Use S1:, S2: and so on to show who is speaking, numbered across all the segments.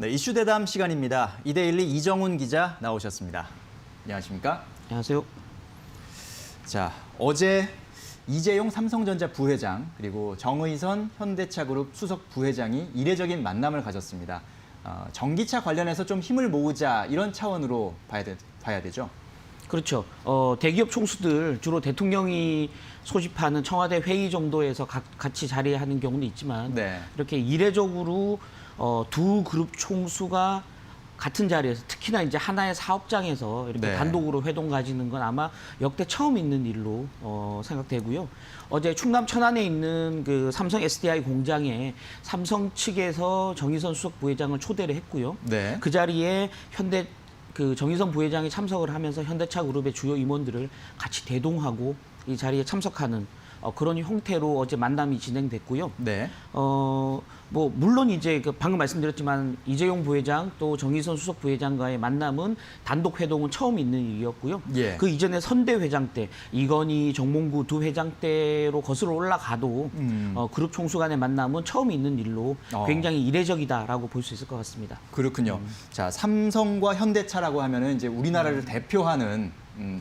S1: 네, 이슈 대담 시간입니다. 이데일리 이정훈 기자 나오셨습니다. 안녕하십니까?
S2: 안녕하세요.
S1: 자, 어제 이재용 삼성전자 부회장 그리고 정의선 현대차그룹 수석 부회장이 이례적인 만남을 가졌습니다. 전기차 관련해서 좀 힘을 모으자 이런 차원으로 봐야 되죠.
S2: 그렇죠. 대기업 총수들 주로 대통령이 소집하는 청와대 회의 정도에서 같이 자리하는 경우는 있지만
S1: 네.
S2: 이렇게 이례적으로 두 그룹 총수가 같은 자리에서 특히나 이제 하나의 사업장에서 이렇게
S1: 네.
S2: 단독으로 회동 가지는 건 아마 역대 처음 있는 일로 생각되고요. 어제 충남 천안에 있는 그 삼성 SDI 공장에 삼성 측에서 정의선 수석 부회장을 초대를 했고요.
S1: 네.
S2: 그 자리에 그 정의선 부회장이 참석을 하면서 현대차 그룹의 주요 임원들을 같이 대동하고 이 자리에 참석하는 그런 형태로 어제 만남이 진행됐고요.
S1: 네.
S2: 물론 이제 방금 말씀드렸지만 이재용 부회장 또 정의선 수석 부회장과의 만남은 단독 회동은 처음 있는 일이었고요.
S1: 예.
S2: 그 이전에 선대 회장 때 이건희, 정몽구 두 회장 때로 거슬러 올라가도 그룹 총수 간의 만남은 처음 있는 일로 굉장히 이례적이다라고 볼 수 있을 것 같습니다.
S1: 그렇군요. 자, 삼성과 현대차라고 하면은 이제 우리나라를 대표하는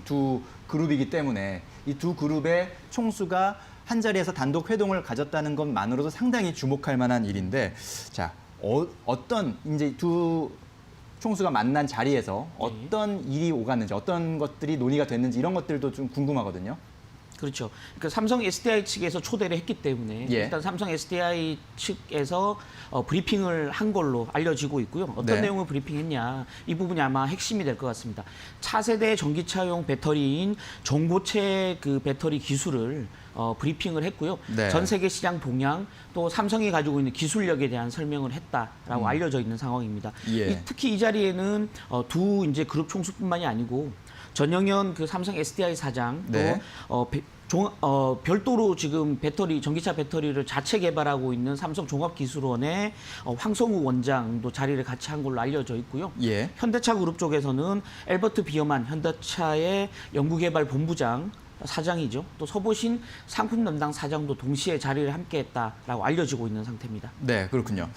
S1: 두 그룹이기 때문에 이 두 그룹의 총수가 한 자리에서 단독 회동을 가졌다는 것만으로도 상당히 주목할 만한 일인데, 자, 어떤 이제 두 총수가 만난 자리에서 어떤 일이 오갔는지, 어떤 것들이 논의가 됐는지 이런 것들도 좀 궁금하거든요.
S2: 그렇죠. 그러니까 삼성 SDI 측에서 초대를 했기 때문에
S1: 예.
S2: 일단 삼성 SDI 측에서 브리핑을 한 걸로 알려지고 있고요. 어떤
S1: 네.
S2: 내용을 브리핑했냐 이 부분이 아마 핵심이 될 것 같습니다. 차세대 전기차용 배터리인 전고체 그 배터리 기술을 브리핑을 했고요.
S1: 네.
S2: 전 세계 시장 동향 또 삼성이 가지고 있는 기술력에 대한 설명을 했다라고 알려져 있는 상황입니다.
S1: 예.
S2: 특히 이 자리에는 두 이제 그룹 총수뿐만이 아니고 전영현 그 삼성 SDI 사장
S1: 네.
S2: 또 별도로 지금 전기차 배터리를 자체 개발하고 있는 삼성 종합기술원의 황성우 원장도 자리를 같이 한 걸로 알려져 있고요.
S1: 예.
S2: 현대차 그룹 쪽에서는 엘버트 비어만 현대차의 연구개발 본부장 사장이죠. 또 서보신 상품 담당 사장도 동시에 자리를 함께했다라고 알려지고 있는 상태입니다.
S1: 네, 그렇군요.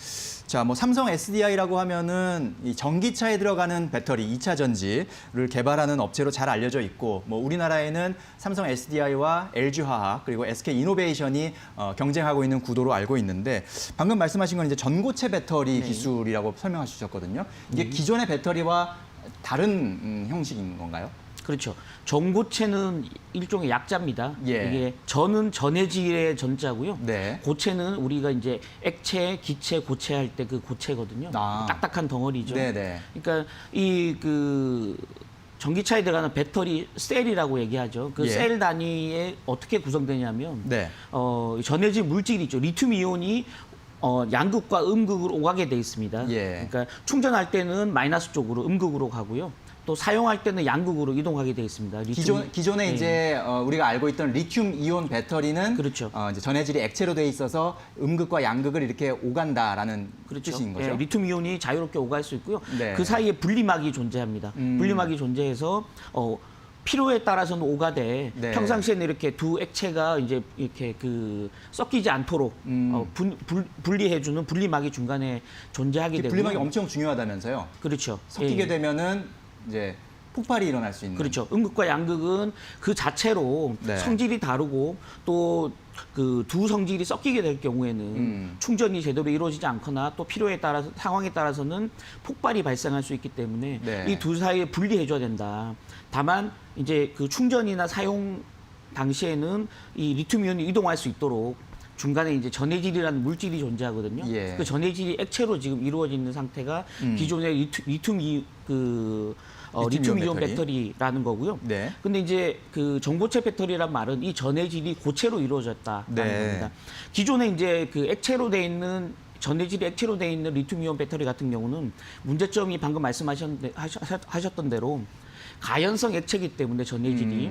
S1: 자, 뭐 삼성 SDI라고 하면은 이 전기차에 들어가는 배터리 2차 전지를 개발하는 업체로 잘 알려져 있고, 뭐 우리나라에는 삼성 SDI와 LG화학 그리고 SK이노베이션이 경쟁하고 있는 구도로 알고 있는데, 방금 말씀하신 건 이제 전고체 배터리
S2: 네.
S1: 기술이라고 설명해 주셨거든요. 이게 기존의 배터리와 다른 형식인 건가요?
S2: 그렇죠. 전고체는 일종의 약자입니다.
S1: 예.
S2: 이게 전은 전해질의 전자고요.
S1: 네.
S2: 고체는 우리가 이제 액체, 기체, 고체 할 때 그 고체거든요.
S1: 아.
S2: 딱딱한 덩어리죠.
S1: 네네.
S2: 그러니까 이 그 전기차에 들어가는 배터리 셀이라고 얘기하죠. 그
S1: 예.
S2: 셀 단위에 어떻게 구성되냐면
S1: 네.
S2: 전해질 물질이 있죠. 리튬 이온이 양극과 음극으로 오가게 돼 있습니다.
S1: 예.
S2: 그러니까 충전할 때는 마이너스 쪽으로 음극으로 가고요. 또 사용할 때는 양극으로 이동하게 되어 있습니다.
S1: 기존에
S2: 예.
S1: 이제 우리가 알고 있던 리튬 이온 배터리는
S2: 그렇죠.
S1: 이제 전해질이 액체로 돼 있어서 음극과 양극을 이렇게 오간다라는 뜻인 거죠.
S2: 예, 리튬 이온이 자유롭게 오갈 수 있고요.
S1: 네.
S2: 그 사이에 분리막이 존재합니다. 분리막이 존재해서 필요에 따라서는 오가되
S1: 네.
S2: 평상시에는 이렇게 두 액체가 이제 이렇게 섞이지 않도록 분리해주는 분리막이 중간에 존재하게 되고요.
S1: 분리막이 엄청 중요하다면서요.
S2: 그렇죠.
S1: 섞이게
S2: 예.
S1: 되면은 이제 폭발이 일어날 수 있는.
S2: 그렇죠. 음극과 양극은 그 자체로
S1: 네.
S2: 성질이 다르고 또 그 두 성질이 섞이게 될 경우에는 충전이 제대로 이루어지지 않거나 또 필요에 따라서 상황에 따라서는 폭발이 발생할 수 있기 때문에
S1: 네.
S2: 이 두 사이에 분리해줘야 된다. 다만 이제 그 충전이나 사용 당시에는 이 리튬 이온이 이동할 수 있도록 중간에 이제 전해질이라는 물질이 존재하거든요.
S1: 예.
S2: 그 전해질이 액체로 지금 이루어져 있는 상태가 기존의 리튬 이온 배터리라는 거고요.
S1: 네.
S2: 근데 이제 그 전고체 배터리란 말은 이 전해질이 고체로 이루어졌다라는
S1: 네.
S2: 겁니다. 기존에 이제 그 액체로 돼 있는 전해질이 액체로 돼 있는 리튬 이온 배터리 같은 경우는 문제점이 방금 말씀하셨던 대로 가연성 액체이기 때문에 전해질이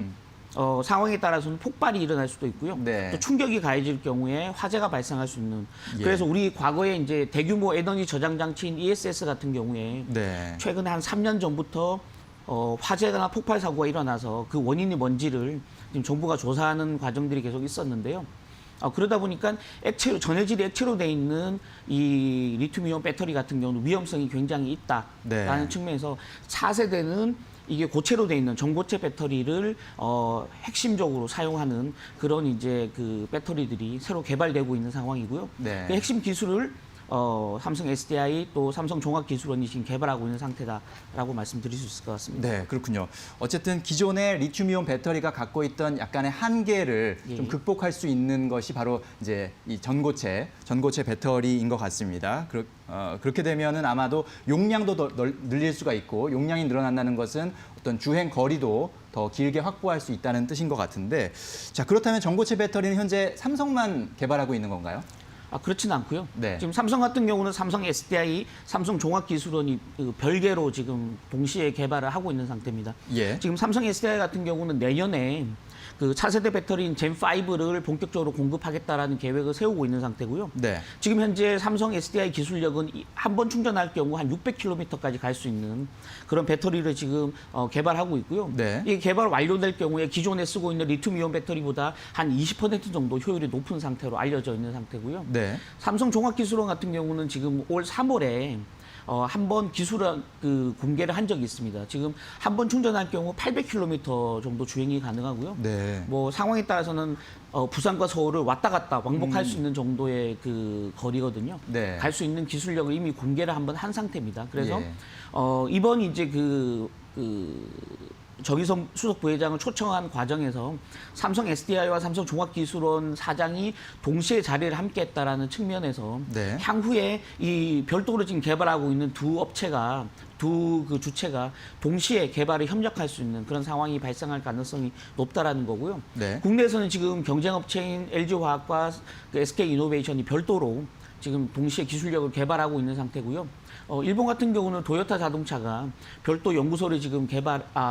S2: 상황에 따라서는 폭발이 일어날 수도 있고요.
S1: 네.
S2: 또 충격이 가해질 경우에 화재가 발생할 수 있는.
S1: 예.
S2: 그래서 우리 과거에 이제 대규모 에너지 저장 장치인 ESS 같은 경우에
S1: 네.
S2: 최근에 한 3년 전부터 화재나 폭발 사고가 일어나서 그 원인이 뭔지를 지금 정부가 조사하는 과정들이 계속 있었는데요. 그러다 보니까 액체로 전해질이 액체로 돼 있는 이 리튬이온 배터리 같은 경우는 위험성이 굉장히 있다라는
S1: 네.
S2: 측면에서 4세대는 이게 고체로 돼 있는 전고체 배터리를 핵심적으로 사용하는 그런 이제 그 배터리들이 새로 개발되고 있는 상황이고요.
S1: 네.
S2: 그 핵심 기술을 삼성 SDI 또 삼성 종합기술원이 지금 개발하고 있는 상태다라고 말씀드릴 수 있을 것 같습니다.
S1: 네, 그렇군요. 어쨌든 기존의 리튬이온 배터리가 갖고 있던 약간의 한계를
S2: 예.
S1: 좀 극복할 수 있는 것이 바로 이제 이 전고체 배터리인 것 같습니다. 그렇게 되면은 아마도 용량도 더 늘릴 수가 있고 용량이 늘어난다는 것은 어떤 주행 거리도 더 길게 확보할 수 있다는 뜻인 것 같은데, 자, 그렇다면 전고체 배터리는 현재 삼성만 개발하고 있는 건가요?
S2: 그렇지는 않고요.
S1: 네.
S2: 지금 삼성 같은 경우는 삼성 SDI, 삼성 종합기술원이 별개로 지금 동시에 개발을 하고 있는 상태입니다.
S1: 예.
S2: 지금 삼성 SDI 같은 경우는 내년에 그 차세대 배터리인 젠5를 본격적으로 공급하겠다라는 계획을 세우고 있는 상태고요.
S1: 네.
S2: 지금 현재 삼성 SDI 기술력은 한 번 충전할 경우 한 600km까지 갈 수 있는 그런 배터리를 지금 개발하고 있고요.
S1: 네.
S2: 이게 개발 완료될 경우에 기존에 쓰고 있는 리튬이온 배터리보다 한 20% 정도 효율이 높은 상태로 알려져 있는 상태고요.
S1: 네.
S2: 삼성 종합기술원 같은 경우는 지금 올 3월에 한 번 기술을 공개를 한 적이 있습니다. 지금 한 번 충전할 경우 800km 정도 주행이 가능하고요.
S1: 네.
S2: 뭐 상황에 따라서는 부산과 서울을 왔다 갔다 왕복할 수 있는 정도의 그 거리거든요.
S1: 네.
S2: 갈 수 있는 기술력을 이미 공개를 한번 한 상태입니다. 그래서
S1: 예.
S2: 이번 이제 정의선 수석 부회장을 초청한 과정에서 삼성 SDI와 삼성 종합기술원 사장이 동시에 자리를 함께했다라는 측면에서
S1: 네.
S2: 향후에 이 별도로 지금 개발하고 있는 두 주체가 동시에 개발에 협력할 수 있는 그런 상황이 발생할 가능성이 높다라는 거고요.
S1: 네.
S2: 국내에서는 지금 경쟁업체인 LG화학과 SK이노베이션이 별도로 지금 동시에 기술력을 개발하고 있는 상태고요. 일본 같은 경우는 도요타 자동차가 별도 연구소를 지금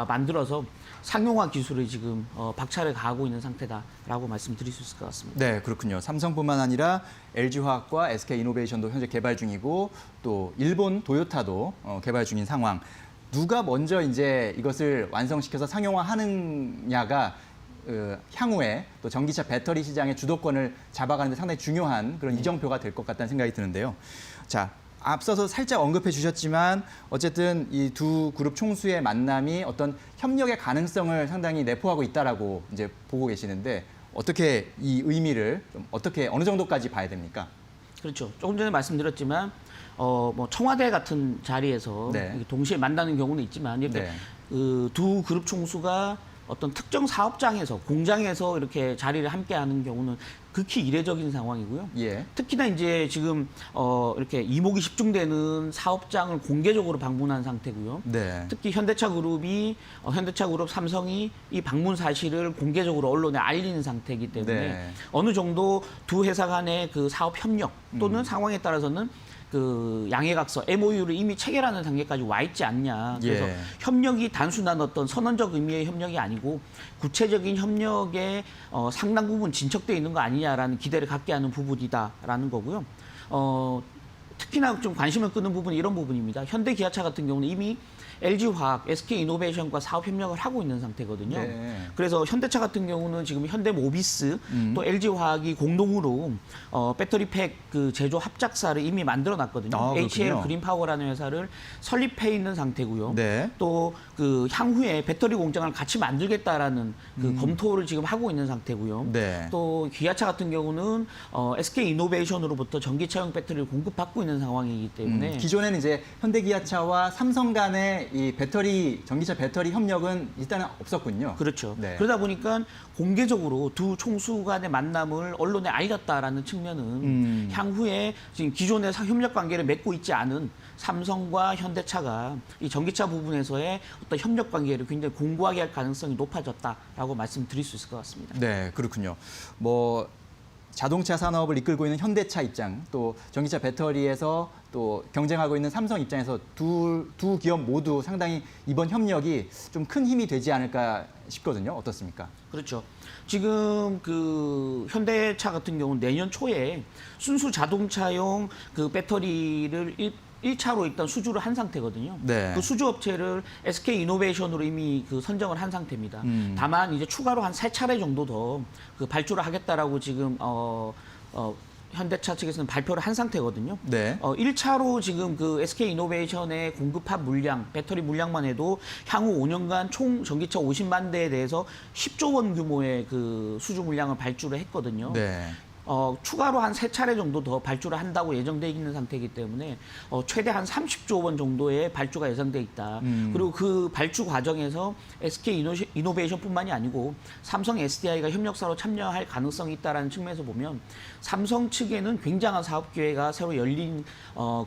S2: 만들어서 상용화 기술을 지금 박차를 가하고 있는 상태다라고 말씀드릴 수 있을 것 같습니다.
S1: 네, 그렇군요. 삼성뿐만 아니라 LG화학과 SK이노베이션도 현재 개발 중이고 또 일본 도요타도 개발 중인 상황. 누가 먼저 이제 이것을 완성시켜서 상용화하느냐가 향후에 또 전기차 배터리 시장의 주도권을 잡아가는 데 상당히 중요한 그런 이정표가 될 것 같다는 생각이 드는데요. 자, 앞서서 살짝 언급해 주셨지만 어쨌든 이 두 그룹 총수의 만남이 어떤 협력의 가능성을 상당히 내포하고 있다라고 이제 보고 계시는데 어떻게 이 의미를 좀 어떻게 어느 정도까지 봐야 됩니까?
S2: 그렇죠. 조금 전에 말씀드렸지만 뭐 청와대 같은 자리에서
S1: 네.
S2: 이렇게 동시에 만나는 경우는 있지만 이렇게
S1: 네.
S2: 두 그룹 총수가 어떤 특정 사업장에서 공장에서 이렇게 자리를 함께하는 경우는 극히 이례적인 상황이고요.
S1: 예.
S2: 특히나 이제 지금 이렇게 이목이 집중되는 사업장을 공개적으로 방문한 상태고요.
S1: 네.
S2: 특히 현대차그룹 삼성이 이 방문 사실을 공개적으로 언론에 알리는 상태이기 때문에
S1: 네.
S2: 어느 정도 두 회사 간의 그 사업 협력 또는 상황에 따라서는 그 양해각서 MOU를 이미 체결하는 단계까지 와 있지 않냐. 그래서
S1: 예.
S2: 협력이 단순한 어떤 선언적 의미의 협력이 아니고 구체적인 협력에 상당 부분 진척되어 있는 거 아니냐라는 기대를 갖게 하는 부분이다라는 거고요. 특히나 좀 관심을 끄는 부분이 이런 부분입니다. 현대기아차 같은 경우는 이미 LG화학, SK이노베이션과 사업 협력을 하고 있는 상태거든요.
S1: 네.
S2: 그래서 현대차 같은 경우는 지금 현대모비스 또 LG화학이 공동으로 배터리팩 그 제조 합작사를 이미 만들어놨거든요.
S1: 아, 그렇군요.
S2: HL 그린파워라는 회사를 설립해 있는 상태고요.
S1: 네.
S2: 또 그 향후에 배터리 공장을 같이 만들겠다라는 그 검토를 지금 하고 있는 상태고요.
S1: 네.
S2: 또 기아차 같은 경우는 SK이노베이션으로부터 전기차용 배터리를 공급받고 있는 상황이기 때문에
S1: 기존에는 이제 현대기아차와 삼성 간의 이 전기차 배터리 협력은 일단은 없었군요.
S2: 그렇죠.
S1: 네.
S2: 그러다 보니까 공개적으로 두 총수 간의 만남을 언론에 알렸다라는 측면은 향후에 지금 기존의 협력 관계를 맺고 있지 않은 삼성과 현대차가 이 전기차 부분에서의 어떤 협력 관계를 굉장히 공고하게 할 가능성이 높아졌다라고 말씀드릴 수 있을 것 같습니다.
S1: 네, 그렇군요. 뭐 자동차 산업을 이끌고 있는 현대차 입장, 또 전기차 배터리에서 또 경쟁하고 있는 삼성 입장에서 두 기업 모두 상당히 이번 협력이 좀 큰 힘이 되지 않을까 싶거든요. 어떻습니까?
S2: 그렇죠. 지금 그 현대차 같은 경우는 내년 초에 순수 자동차용 그 배터리를 1차로 일단 수주를 한 상태거든요.
S1: 네.
S2: 그 수주 업체를 SK 이노베이션으로 이미 그 선정을 한 상태입니다. 다만 이제 추가로 한 3차례 정도 더 그 발주를 하겠다라고 지금 현대차 측에서는 발표를 한 상태거든요.
S1: 네.
S2: 1차로 지금 그 SK 이노베이션의 공급한 물량, 배터리 물량만 해도 향후 5년간 총 전기차 50만 대에 대해서 10조 원 규모의 그 수주 물량을 발주를 했거든요.
S1: 네.
S2: 추가로 한 3차례 정도 더 발주를 한다고 예정돼 있는 상태이기 때문에 최대 한 30조 원 정도의 발주가 예상돼 있다. 그리고 그 발주 과정에서 SK 이노베이션뿐만이 아니고 삼성 SDI가 협력사로 참여할 가능성이 있다라는 측면에서 보면 삼성 측에는 굉장한 사업 기회가 새로 열린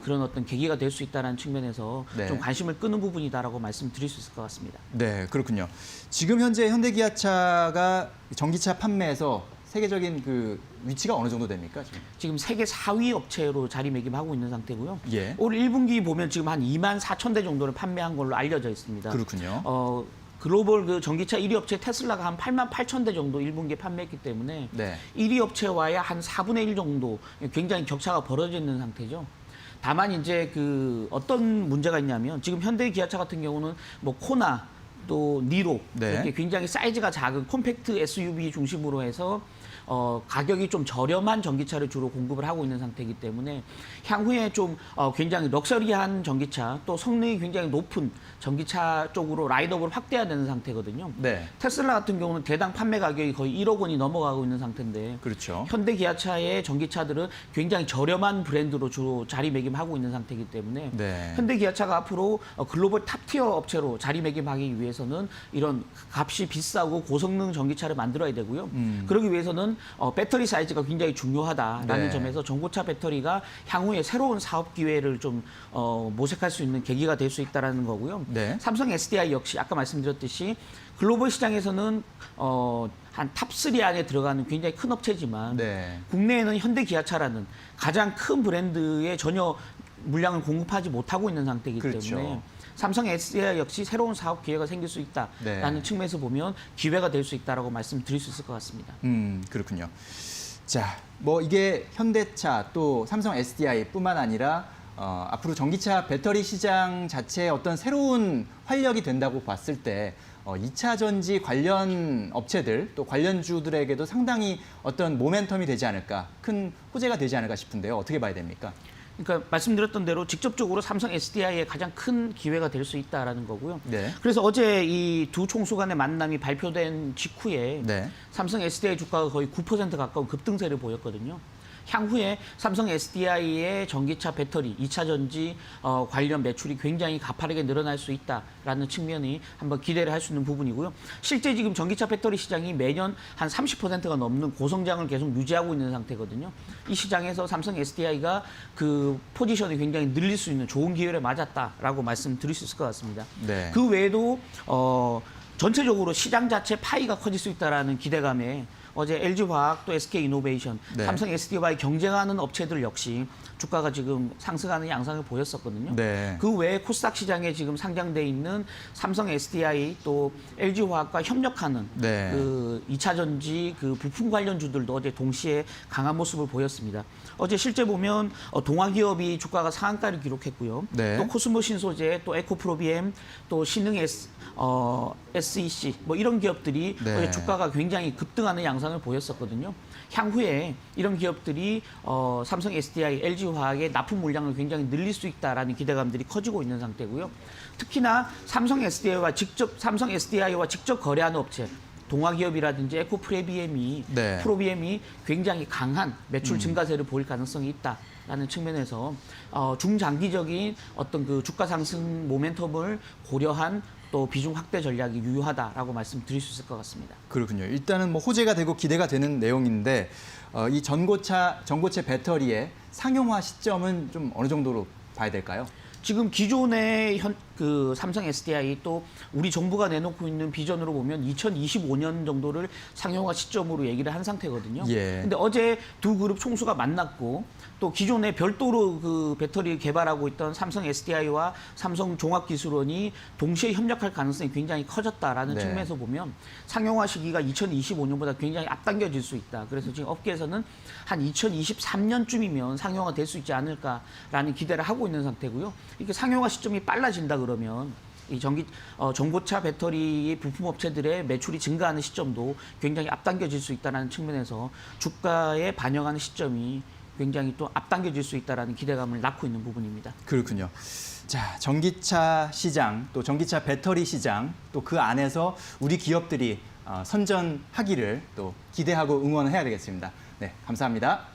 S2: 그런 어떤 계기가 될 수 있다는 측면에서
S1: 네.
S2: 좀 관심을 끄는 부분이다라고 말씀드릴 수 있을 것 같습니다.
S1: 네, 그렇군요. 지금 현재 현대기아차가 전기차 판매에서 세계적인 그 위치가 어느 정도 됩니까?
S2: 지금 세계 4위 업체로 자리매김하고 있는 상태고요.
S1: 예.
S2: 올 1분기 보면 지금 한 2만 4천 대 정도를 판매한 걸로 알려져 있습니다.
S1: 그렇군요.
S2: 글로벌 그 전기차 1위 업체 테슬라가 한 8만 8천 대 정도 1분기에 판매했기 때문에
S1: 네.
S2: 1위 업체와의 한 4분의 1 정도 굉장히 격차가 벌어져 있는 상태죠. 다만 이제 그 어떤 문제가 있냐면 지금 현대 기아차 같은 경우는 뭐 코나 또 니로
S1: 네.
S2: 이렇게 굉장히 사이즈가 작은 콤팩트 SUV 중심으로 해서 가격이 좀 저렴한 전기차를 주로 공급을 하고 있는 상태이기 때문에 향후에 좀 굉장히 럭셔리한 전기차 또 성능이 굉장히 높은 전기차 쪽으로 라인업을 확대해야 되는 상태거든요.
S1: 네.
S2: 테슬라 같은 경우는 대당 판매 가격이 거의 1억 원이 넘어가고 있는 상태인데
S1: 그렇죠.
S2: 현대 기아차의 전기차들은 굉장히 저렴한 브랜드로 주로 자리매김하고 있는 상태이기 때문에
S1: 네.
S2: 현대 기아차가 앞으로 글로벌 탑티어 업체로 자리매김하기 위해서는 이런 값이 비싸고 고성능 전기차를 만들어야 되고요. 그러기 위해서는 배터리 사이즈가 굉장히 중요하다라는
S1: 네.
S2: 점에서 전고차 배터리가 향후에 새로운 사업 기회를 좀 모색할 수 있는 계기가 될 수 있다라는 거고요.
S1: 네.
S2: 삼성 SDI 역시 아까 말씀드렸듯이 글로벌 시장에서는 한 탑3 안에 들어가는 굉장히 큰 업체지만
S1: 네.
S2: 국내에는 현대 기아차라는 가장 큰 브랜드에 전혀 물량을 공급하지 못하고 있는 상태이기
S1: 그렇죠.
S2: 때문에 삼성 SDI 역시 새로운 사업 기회가 생길 수 있다라는
S1: 네.
S2: 측면에서 보면 기회가 될 수 있다라고 말씀드릴 수 있을 것 같습니다.
S1: 그렇군요. 자, 뭐 이게 현대차 또 삼성 SDI뿐만 아니라 앞으로 전기차 배터리 시장 자체의 어떤 새로운 활력이 된다고 봤을 때 2차 전지 관련 업체들 또 관련주들에게도 상당히 어떤 모멘텀이 되지 않을까, 큰 호재가 되지 않을까 싶은데요. 어떻게 봐야 됩니까?
S2: 그러니까 말씀드렸던 대로 직접적으로 삼성 SDI의 가장 큰 기회가 될 수 있다라는 거고요.
S1: 네.
S2: 그래서 어제 이 두 총수 간의 만남이 발표된 직후에
S1: 네.
S2: 삼성 SDI 주가가 거의 9% 가까운 급등세를 보였거든요. 향후에 삼성 SDI의 전기차 배터리, 2차 전지 관련 매출이 굉장히 가파르게 늘어날 수 있다라는 측면이 한번 기대를 할 수 있는 부분이고요. 실제 지금 전기차 배터리 시장이 매년 한 30%가 넘는 고성장을 계속 유지하고 있는 상태거든요. 이 시장에서 삼성 SDI가 그 포지션이 굉장히 늘릴 수 있는 좋은 기회를 맞았다라고 말씀드릴 수 있을 것 같습니다.
S1: 네.
S2: 그 외에도 전체적으로 시장 자체 파이가 커질 수 있다라는 기대감에 어제 LG화학 또 SK이노베이션,
S1: 네.
S2: 삼성 SDI와의 경쟁하는 업체들 역시 주가가 지금 상승하는 양상을 보였었거든요.
S1: 네.
S2: 그 외에 코스닥 시장에 지금 상장돼 있는 삼성 SDI 또 LG화학과 협력하는
S1: 네.
S2: 그 2차 전지 그 부품 관련주들도 어제 동시에 강한 모습을 보였습니다. 어제 실제 보면 동아기업이 주가가 상한가를 기록했고요.
S1: 네.
S2: 또 코스모 신소재, 또 에코프로비엠, 또 신흥 SEC 뭐 이런 기업들이
S1: 네.
S2: 어제 주가가 굉장히 급등하는 양상을 보였었거든요. 향후에 이런 기업들이 삼성 SDI, LG화학의 납품 물량을 굉장히 늘릴 수 있다라는 기대감들이 커지고 있는 상태고요. 특히나 삼성 SDI와 직접 거래하는 업체, 동아기업이라든지 에코프로비엠이
S1: 네.
S2: 프로비엠이 굉장히 강한 매출 증가세를 보일 가능성이 있다라는 측면에서 중장기적인 어떤 그 주가 상승 모멘텀을 고려한 또 비중 확대 전략이 유효하다라고 말씀드릴 수 있을 것 같습니다.
S1: 그렇군요. 일단은 뭐 호재가 되고 기대가 되는 내용인데 이 전고체 배터리의 상용화 시점은 좀 어느 정도로 봐야 될까요?
S2: 지금 기존의 그 삼성 SDI 또 우리 정부가 내놓고 있는 비전으로 보면 2025년 정도를 상용화 시점으로 얘기를 한 상태거든요.
S1: 예.
S2: 근데 어제 두 그룹 총수가 만났고 또 기존에 별도로 그 배터리 개발하고 있던 삼성 SDI와 삼성 종합기술원이 동시에 협력할 가능성이 굉장히 커졌다라는
S1: 네.
S2: 측면에서 보면 상용화 시기가 2025년보다 굉장히 앞당겨질 수 있다. 그래서 지금 업계에서는 한 2023년쯤이면 상용화 될 수 있지 않을까라는 기대를 하고 있는 상태고요. 이렇게 상용화 시점이 빨라진다 그러면 이 전고차 배터리 부품 업체들의 매출이 증가하는 시점도 굉장히 앞당겨질 수 있다는 측면에서 주가에 반영하는 시점이 굉장히 또 앞당겨질 수 있다는 기대감을 낳고 있는 부분입니다.
S1: 그렇군요. 자, 전기차 시장, 또 전기차 배터리 시장, 또 그 안에서 우리 기업들이 선전하기를 또 기대하고 응원해야 되겠습니다. 네, 감사합니다.